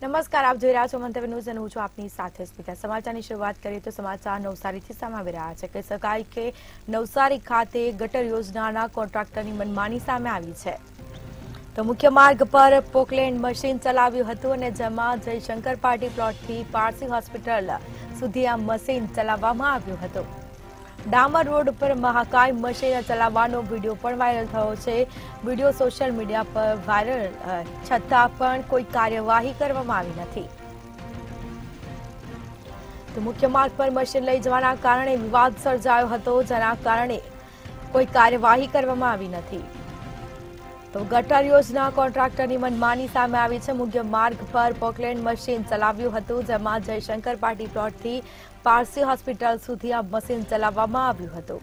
નમસ્કાર, આપ જોઈ રહ્યા છો મંતવ્ય ન્યૂઝ અને હું છું આપની સાથે સ્મિતા। સમાચારની શરૂઆત કરીએ તો સમાચાર નવસારીથી સામે આવી રહ્યા છે। કહી શકાય કે નવસારી ખાતે ગટર યોજનાના કોન્ટ્રાક્ટરની મનમાની સામે આવી છે। તો મુખ્ય માર્ગ પર પોકલેન્ડ મશીન ચલાવ્યું હતું અને જેમાં જયશંકર પાર્ટી પ્લોટથી પારસી હોસ્પિટલ સુધી આ મશીન ચલાવવામાં આવ્યું હતું। ડામર રોડ પર મહાકાય મશીન ચલાવવાનો વિડીયો પણ વાયરલ થયો છે। વિડીયો સોશિયલ મીડિયા પર વાયરલ છતાં પણ કોઈ કાર્યવાહી કરવામાં આવી નથી। તો મુખ્ય માર્ગ પર મશીન લઈ જવાના કારણે વિવાદ સર્જાયો હતો, જેના કારણે કોઈ કાર્યવાહી કરવામાં આવી નથી। તો ગટર યોજના કોન્ટ્રાક્ટરની મનમાની સામે આવી છે। મુખ્ય માર્ગ પર પોકલેન્ડ મશીન ચલાવ્યું હતું, જેમાં જયશંકર પાર્ટી પ્લોટથી પારસી હોસ્પિટલ સુધી આ મશીન ચલાવવામાં આવ્યું હતું।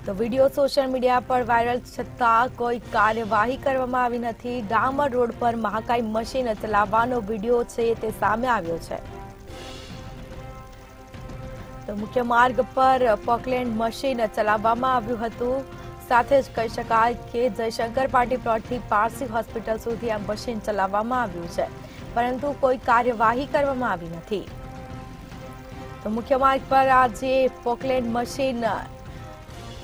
તો વિડીયો સોશિયલ મીડિયા પર વાયરલ છતાં કોઈ કાર્યવાહી કરવામાં આવી નથી। ડામર રોડ પર મહાકાય મશીન ચલાવવાનો વિડીયો છે તે સામે આવ્યો છે। તો મુખ્ય માર્ગ પર પોકલેન્ડ મશીન ચલાવવામાં આવ્યું હતું। સાથે જ કહી શકાય કે જયશંકર પાર્ટી પ્લોટથી પારસી હોસ્પિટલ સુધી આ મશીન ચલાવવામાં આવ્યું છે, પરંતુ કોઈ કાર્યવાહી કરવામાં આવી નથી। તો મુખ્ય માર્ગ પર આ જે પોકલેન્ડ મશીન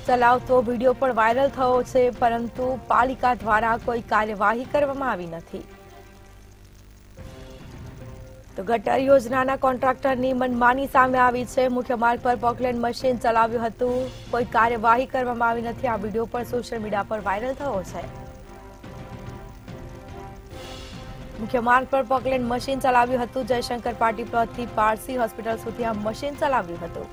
ચલાવતો વિડીયો પણ વાયરલ થયો છે, પરંતુ પાલિકા દ્વારા કોઈ કાર્યવાહી કરવામાં આવી નથી। તો ગટર યોજનાના કોન્ટ્રાક્ટરની મનમાની સામે આવી છે। મુખ્ય માર્ગ પર પોકલેન્ડ મશીન ચલાવ્યું હતું, કોઈ કાર્યવાહી કરવામાં આવી નથી। આ વિડીયો પણ સોશિયલ મીડિયા પર વાયરલ થયો છે। મુખ્ય માર્ગ પર પોકલેન્ડ મશીન ચલાવ્યું હતું, જયશંકર પાર્ટી પ્લોટથી પારસી હોસ્પિટલ સુધી આ મશીન ચલાવ્યું હતું।